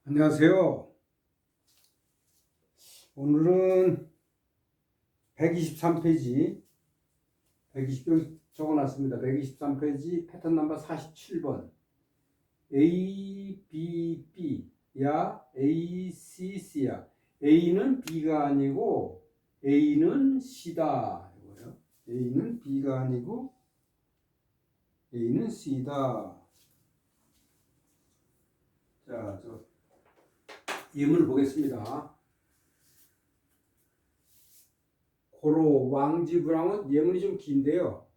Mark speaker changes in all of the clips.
Speaker 1: 안녕하세요. 오늘은 123페이지, 120쪽 적어놨습니다. 123페이지 패턴 넘버 47번. A, B, B야, A, C, C야. A는 B가 아니고 A는 C다. 이거예요. A는 B가 아니고 A는 C다. 자, 예문을 보겠습니다. 고로 왕지부랑은 예문이 좀 긴데요.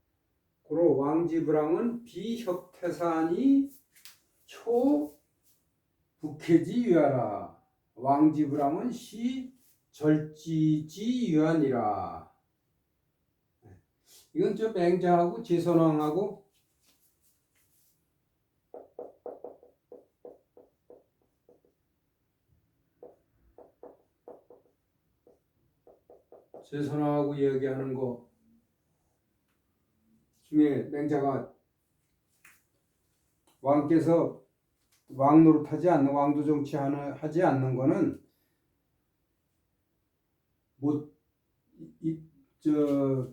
Speaker 1: 고로 왕지부랑은 비협태산이 초북해지 유하라. 왕지부랑은 시 절지지 유한이라. 이건 저 맹자하고 제선왕하고 이야기하는 거 중에 맹자가 왕께서 왕노릇하지 않는 왕도 정치하지 않는 거는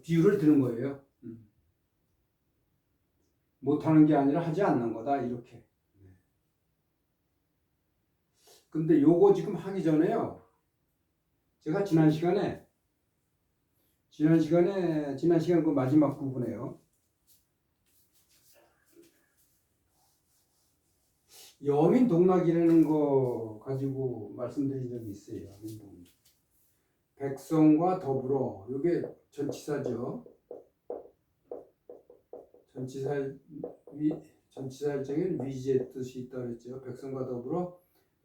Speaker 1: 비유를 드는 거예요. 못하는 게 아니라 하지 않는 거다 이렇게. 근데 요거 지금 하기 전에요. 제가 지난 시간에 그 마지막 부분에요. 여민동락이라는 거 가지고 말씀드린 적이 있어요. 여민동락. 백성과 더불어, 이게 전치사죠. 전치사일적인 위지의 뜻이 있다 그랬죠. 백성과 더불어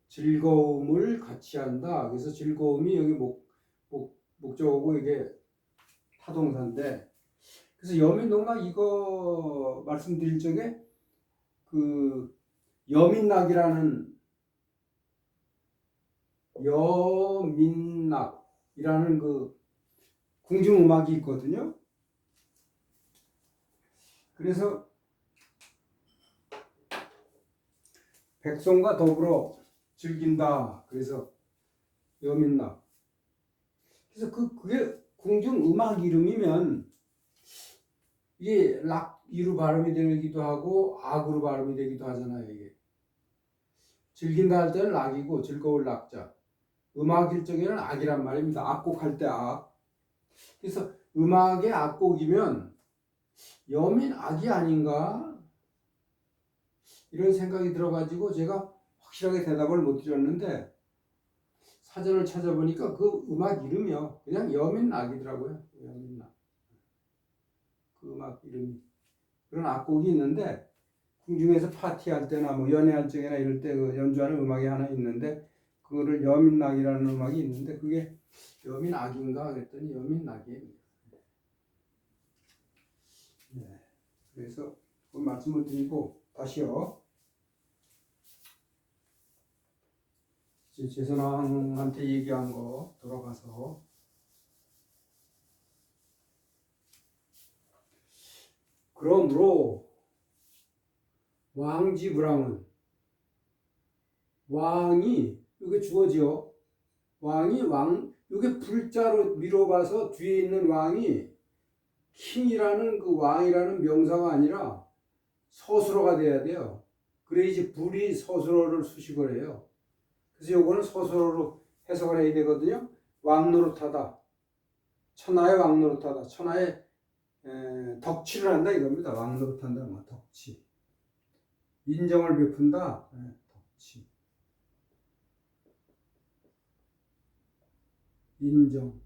Speaker 1: 즐거움을 같이 한다. 그래서 즐거움이 여기 목적어고 이게 타동사인데, 그래서 여민동락 이거 말씀드릴 적에 그 여민락이라는 그 궁중음악이 있거든요. 그래서 백성과 더불어 즐긴다. 그래서 여민락. 그래서 그게 궁중음악 이름이면 이게 락이로 발음이 되기도 하고 악으로 발음이 되기도 하잖아요. 이게 즐긴다 할 때는 락이고 즐거울 락자, 음악일 적에는 악이란 말입니다. 악곡할 때 악. 그래서 음악의 악곡이면 여민 악이 아닌가 이런 생각이 들어가지고 제가 확실하게 대답을 못 드렸는데 사전을 찾아보니까 그 음악 이름이요 그냥 여민 악이더라고요. 여민 악. 그 음악 이름이 그런 악곡이 있는데 궁중에서 파티할 때나 뭐 연애할 적이나 이럴 때 그 연주하는 음악이 하나 있는데 그거를 여민락이라는 음악이 있는데 그게 여민악인가 그랬더니 여민락이에요. 네. 그래서 그 말씀을 드리고 다시요. 제선왕한테 얘기한 거 돌아가서 그러므로 왕지부랑은 왕이 이게 주어지요. 이게 불자로 미뤄봐서 뒤에 있는 왕이 킹이라는 그 왕이라는 명사가 아니라 서술어가 돼야 돼요. 그래야지 불이 서술어를 수식을 해요. 그래서 요거는 서술어로 해석을 해야 되거든요. 왕노릇하다. 천하의 왕노릇하다. 천하의 덕치를 한다 이겁니다. 왕노릇한다는 건 덕치. 인정을 베푼다. 덕치. 인정.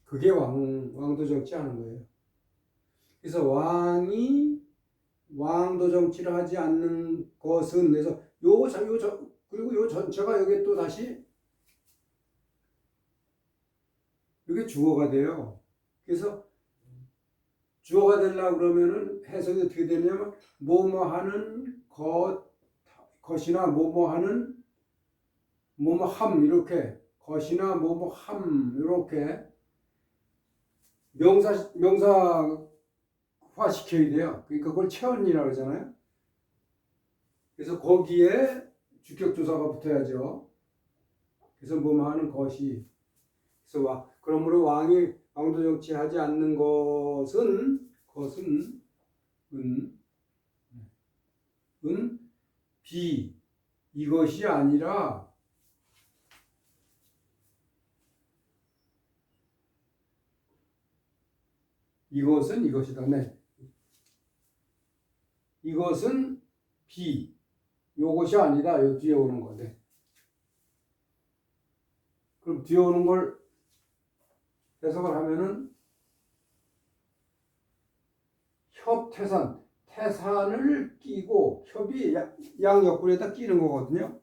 Speaker 1: 그게 왕도 정치하는 거예요. 그래서 왕이 왕도 정치를 하지 않는 것은 그래서 그리고 요 전체가 여기 또 다시 이게 주어가 돼요. 그래서 주어가 되려고 그러면은 해석이 어떻게 되냐면 뭐뭐하는 것이나 뭐뭐하는 뭐뭐함 이렇게 것이나 뭐뭐함 이렇게 명사화 시켜야 돼요. 그러니까 그걸 체언이라고 하잖아요. 그래서 거기에 주격조사가 붙어야죠. 그래서 뭐하는 것이. 그래서 그러므로 왕이 왕도 정치하지 않는 것은 비 이것이 아니라 이것은 이것이다. 네. 이것은 비 요것이 아니라 요 뒤에 오는 건데. 그럼 뒤에 오는 걸 해석을 하면은 협태산 태산을 끼고 협이 양 옆구리에다 끼는 거거든요.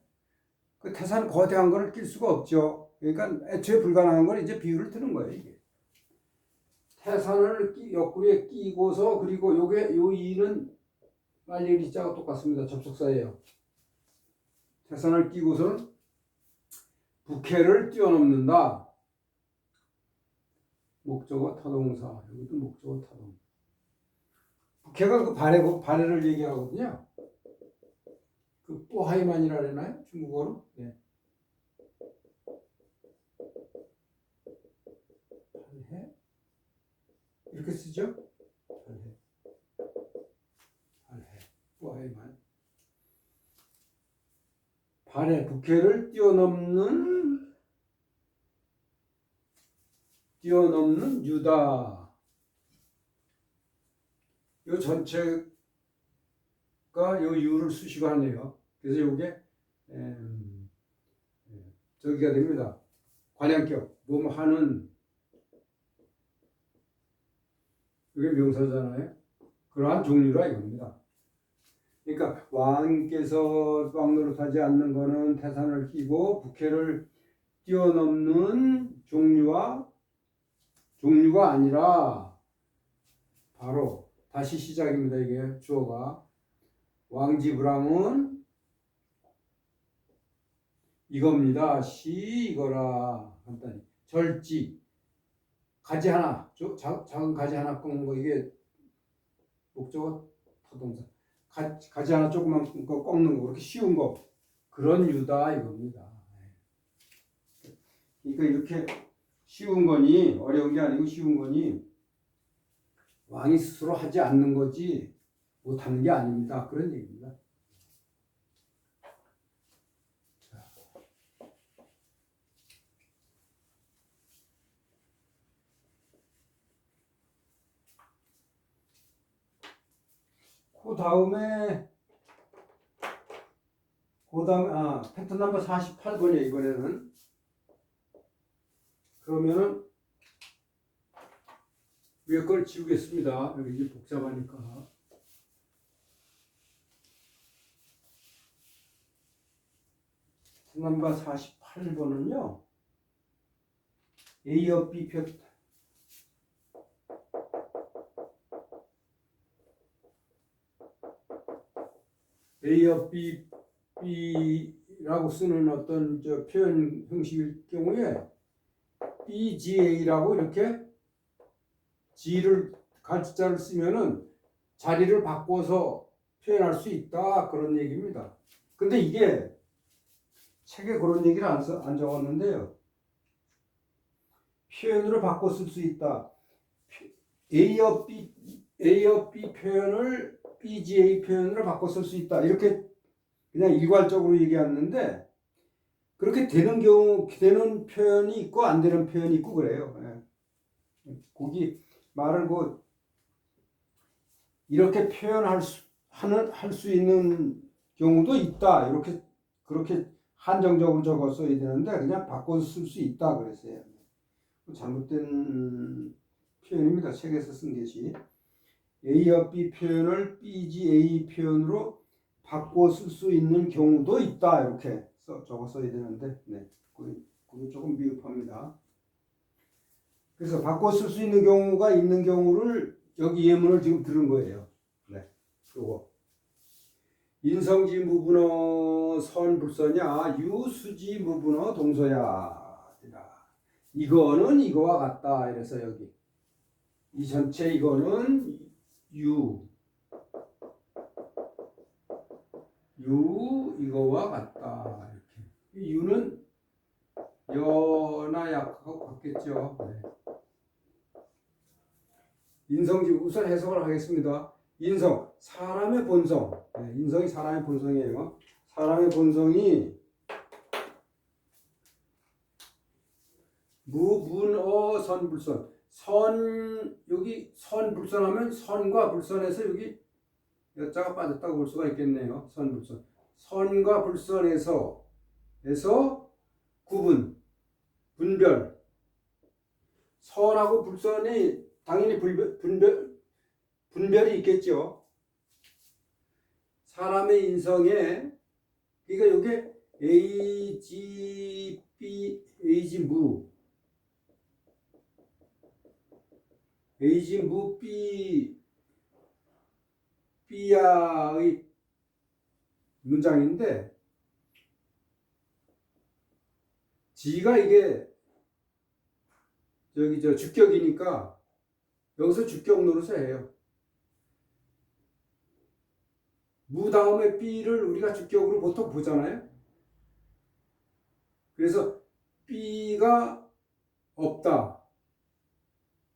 Speaker 1: 그 태산 거대한 거를 낄 수가 없죠. 그러니까 애초에 불가능한 걸 이제 비유를 드는 거예요. 이게 태산을 옆구리에 끼고서 그리고 요게 요 이는 말리리 자가 똑같습니다. 접속사예요. 태산을 끼고서는 부캐를 뛰어넘는다. 목적어 타동사. 여기도 목적어 타동. 부캐가 그 발해를 얘기하거든요. 그 뽀하이만이라 그러나요? 중국어로? 네. 발해 이렇게 쓰죠? 발해 뽀하이만. 발해 부캐를 뛰어넘는 유다. 요 전체가 요 유를 수식어 하네요. 그래서 요게 저기가 됩니다. 관양격 뭐뭐 하는 이게 명사잖아요. 그러한 종류라 이겁니다. 그러니까 왕께서 왕노릇하지 않는 거는 태산을 끼고 부캐를 뛰어넘는 종류가 아니라 바로 다시 시작입니다. 이게 주어가 왕지불항은 이겁니다. 이거라 간단히 절지 가지 하나 작은 가지 하나 꺾는 거 이게 목적어 타동사 가지 하나 조그만 거 꺾는 거 그렇게 쉬운 거 그런 유다 이겁니다. 그러니까 이렇게 쉬운 거니 어려운 게 아니고 쉬운 거니 왕이 스스로 하지 않는 거지 못하는 게 아닙니다. 그런 얘기입니다. 그 다음에 패턴 넘버 48번이에요. 이번에는 그러면은 위에 걸 지우겠습니다. 여기 이제 복잡하니까. 넘버 48번은요. A업 B 표 A업 B라고 쓰는 어떤 표현 형식일 경우에 BGA라고 이렇게 G를 가짜를 쓰면은 자리를 바꿔서 표현할 수 있다 그런 얘기입니다. 근데 이게 책에 그런 얘기를 안 적었는데요. 표현으로 바꿔 쓸 수 있다. A업 B 표현을 BGA 표현으로 바꿔 쓸 수 있다. 이렇게 그냥 일괄적으로 얘기했는데 그렇게 되는 표현이 있고 안 되는 표현이 있고 그래요. 거기 말을 이렇게 표현할 수 있는 경우도 있다. 그렇게 한정적으로 적었어야 되는데 그냥 바꿔서 쓸 수 있다 그랬어요. 잘못된 표현입니다. 책에서 쓴 것이 A업 B 표현을 BGA 표현으로 바꿔 쓸 수 있는 경우도 있다. 이렇게 적었어야 되는데 그게 조금 미흡합니다. 그래서 바꿔 쓸 수 있는 경우가 있는 경우를 여기 예문을 지금 들은 거예요. 요거 인성지 무분어 선불서냐 유수지 무분어 동서야. 이거는 이거와 같다. 이래서 여기 이 전체 이거는 유 이거와 같다. 이렇게. 이 유는 여나 약하고 같겠죠. 네. 인성지 우선 해석을 하겠습니다. 인성, 사람의 본성. 네, 인성이 사람의 본성이에요. 사람의 본성이 무분어 선불선. 여기 선불선하면 선과 불선에서 여기 여자가 빠졌다고 볼 수가 있겠네요. 선불선. 선과 불선에서 구분, 분별. 선하고 불선이 당연히 분별이 있겠죠. 사람의 인성에, 그러니까 이게 B야의 문장인데, 지가 이게 여기 주격이니까 여기서 주격 노릇을 해요. 무 다음에 B를 우리가 주격으로 보통 보잖아요. 그래서 B가 없다.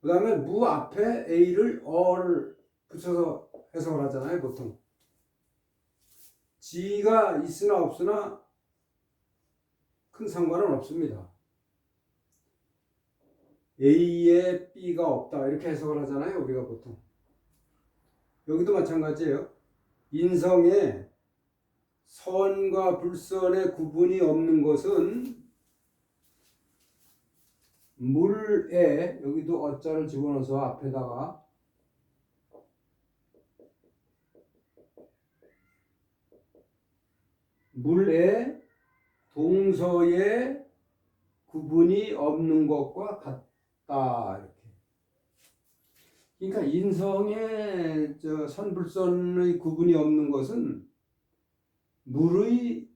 Speaker 1: 그 다음에 무 앞에 A를 어를 붙여서 해석을 하잖아요, 보통. 지가 있으나 없으나 큰 상관은 없습니다. A에 B가 없다 이렇게 해석을 하잖아요, 우리가 보통. 여기도 마찬가지예요. 인성에 선과 불선의 구분이 없는 것은 물에, 여기도 어자를 집어넣어서 앞에다가 물에 동서의 구분이 없는 것과 같다. 이렇게. 그러니까 인성의 선불선의 구분이 없는 것은 물의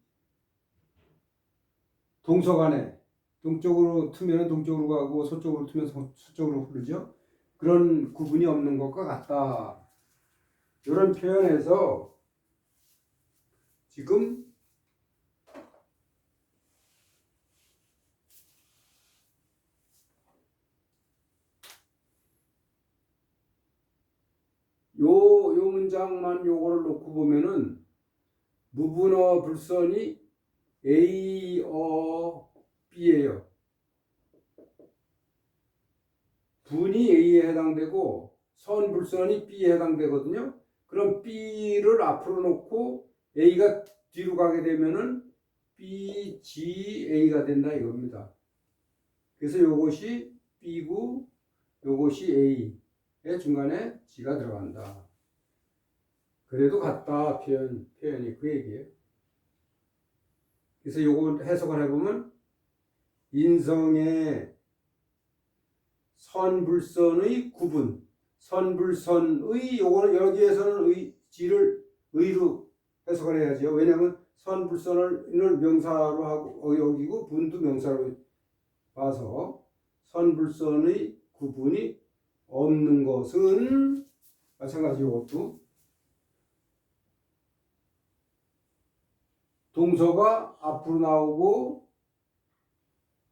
Speaker 1: 동서간에 동쪽으로 트면 동쪽으로 가고 서쪽으로 트면 서쪽으로 흐르죠. 그런 구분이 없는 것과 같다. 이런 표현에서 지금 요 문장만 요거를 놓고 보면은 무분어 불선이 A, B예요. 분이 A에 해당되고 선불선이 B에 해당되거든요. 그럼 B를 앞으로 놓고 A가 뒤로 가게 되면은 B, G, A가 된다 이겁니다. 그래서 요것이 B고 요것이 A의 중간에 G가 들어간다. 그래도 같다 표현이 그 얘기예요. 그래서 요걸 해석을 해보면 인성의 선불선의 구분, 선불선의 요거는 여기에서는 지를 의로 해석을 해야죠. 왜냐하면 선불선을 명사로 하고 여기고 분도 명사로 봐서 선불선의 구분이 없는 것은 마찬가지 이것도 동서가 앞으로 나오고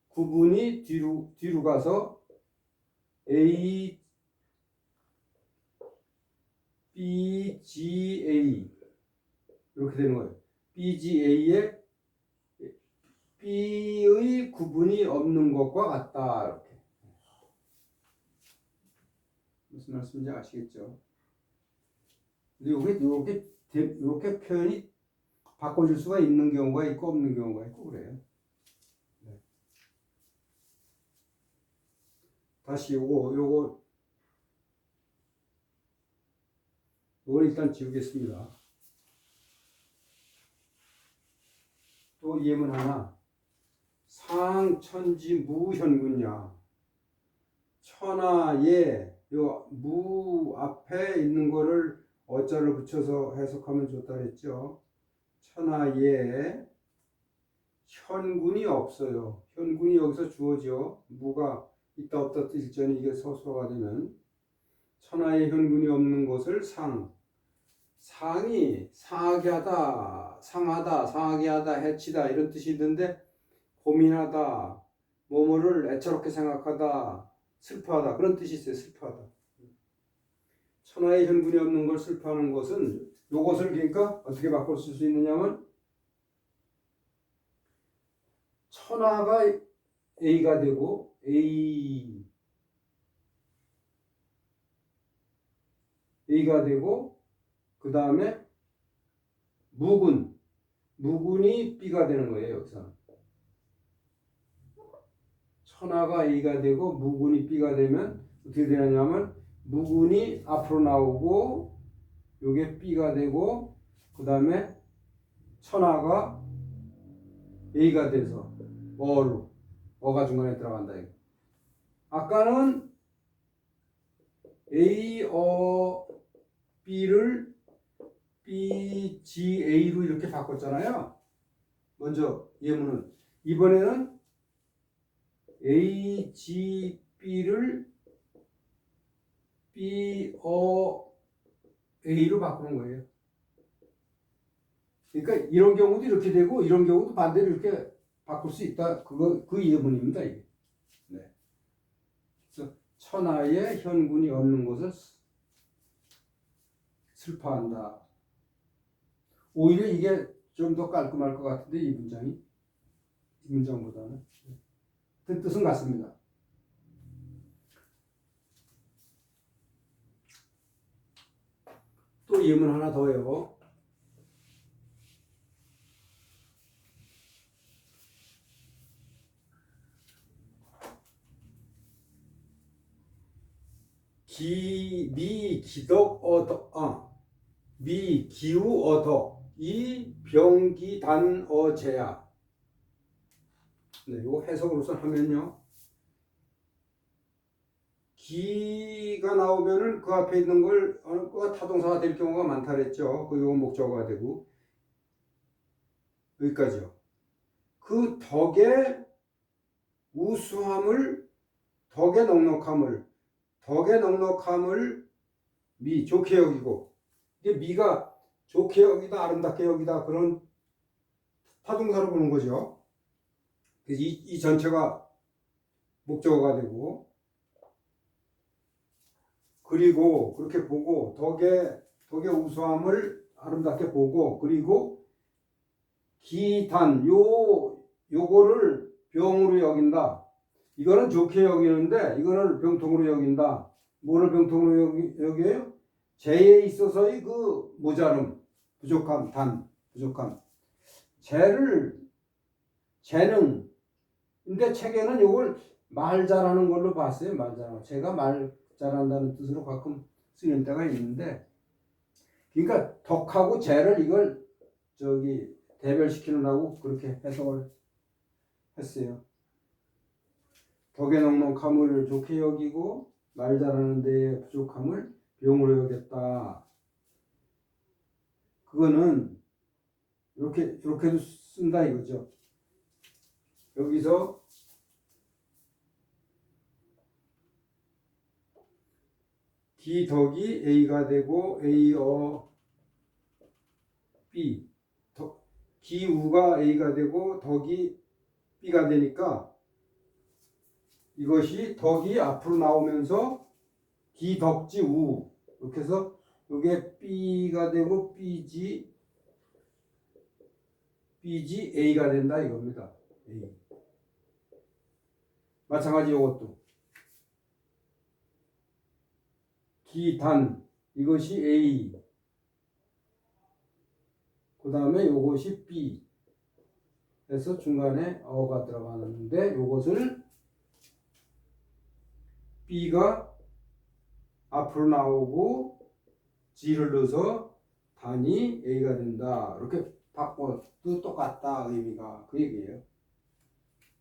Speaker 1: 구분이 뒤로 가서 A, B, G, A 이렇게 되는 거예요. B, G, A에 B의 구분이 없는 것과 같다. 이렇게. 무슨 말씀인지 아시겠죠? 근데 이렇게 표현이 바꿔줄 수가 있는 경우가 있고 없는 경우가 있고 그래요. 네. 다시 요거 일단 지우겠습니다. 또 예문 하나. 상천지 무현군야. 천하에 요 무 앞에 있는 거를 어자를 붙여서 해석하면 좋다 그랬죠. 천하에 현군이 없어요. 현군이 여기서 주어져. 무가 있다 없다 일전이 이게 서술어가 되면 천하에 현군이 없는 것을 상이 상하게 하다. 상하다, 상하게 하다, 해치다 이런 뜻이 있는데 고민하다, 뭐뭐를 애처롭게 생각하다, 슬퍼하다 그런 뜻이 있어요. 슬퍼하다. 천하의 현군이 없는 걸 슬퍼하는 것은 요것을 그러니까 어떻게 바꿀 수 있느냐면 천하가 A가 되고 A가 되고 그 다음에 무군이 B가 되는 거예요. 여기서 천하가 A가 되고 무군이 B가 되면 어떻게 되냐면 무군이 앞으로 나오고 요게 B가 되고 그 다음에 천하가 A가 돼서 어가 중간에 들어간다. 이거. 아까는 A, B를 B, G, A로 이렇게 바꿨잖아요. 먼저 예문은. 이번에는 A, G, B를 B, A로 바꾸는 거예요. 그러니까 이런 경우도 이렇게 되고 이런 경우도 반대로 이렇게 바꿀 수 있다. 그 예문입니다. 이게. 네. 그래서 천하에 현군이 없는 것을 슬퍼한다. 오히려 이게 좀 더 깔끔할 것 같은데 이 문장보다는 뜻은 같습니다. 또 예문 하나 더요. 미 기우 어덕 이 병기단 어제야. 네, 이거 해석으로서 하면요. 기가 나오면은 그 앞에 있는 걸 그 타동사가 될 경우가 많다 그랬죠. 그 요거 목적어가 되고 여기까지요. 그 덕의 우수함을 덕의 넉넉함을 좋게 여기고 이게 미가 좋게 여기다 아름답게 여기다 그런 타동사로 보는 거죠. 그래서 이 전체가 목적어가 되고 그리고 그렇게 보고 덕의 우수함을 아름답게 보고 그리고 기단 요거를 병으로 여긴다. 이거는 좋게 여기는데 이거는 병통으로 여긴다. 뭐를 병통으로 여겨요? 재에 있어서의 그 모자름, 부족함. 재능. 근데 책에는 이걸 말 잘하는 걸로 봤어요. 말 잘하는. 제가 말 잘한다는 뜻으로 가끔 쓰는 때가 있는데, 그러니까 덕하고 재를 이걸 대별시키느라고 그렇게 해석을 했어요. 덕의 넉넉함을 좋게 여기고 말 잘하는 데의 부족함을 병으로 여겼다. 그거는 이렇게도 쓴다 이거죠. 여기서 기덕이 A가 되고 B 기우가 A가 되고 덕이 B가 되니까 이것이 덕이 앞으로 나오면서 기덕지우 이렇게 해서 이게 B가 되고 BG A가 된다 이겁니다. A. 마찬가지 이것도 기단 이것이 A 그 다음에 이것이 B 해서 중간에 어가 들어가는데 이것을 B가 앞으로 나오고 G를 넣어서 단이 A가 된다. 이렇게 바꿔도 똑같다 의미가 그 얘기예요.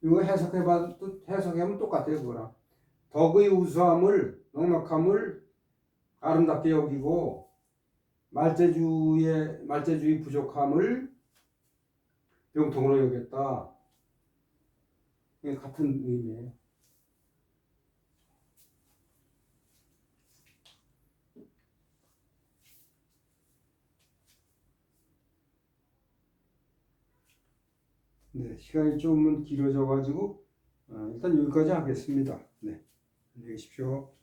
Speaker 1: 이거 해석하면 똑같아요. 그거랑 덕의 우수함을 넉넉함을 아름답게 여기고 말재주의 부족함을 병통으로 여겼다. 이게 같은 의미예요. 네, 시간이 좀은 길어져 가지고 일단 여기까지 하겠습니다. 네, 안녕히 계십시오.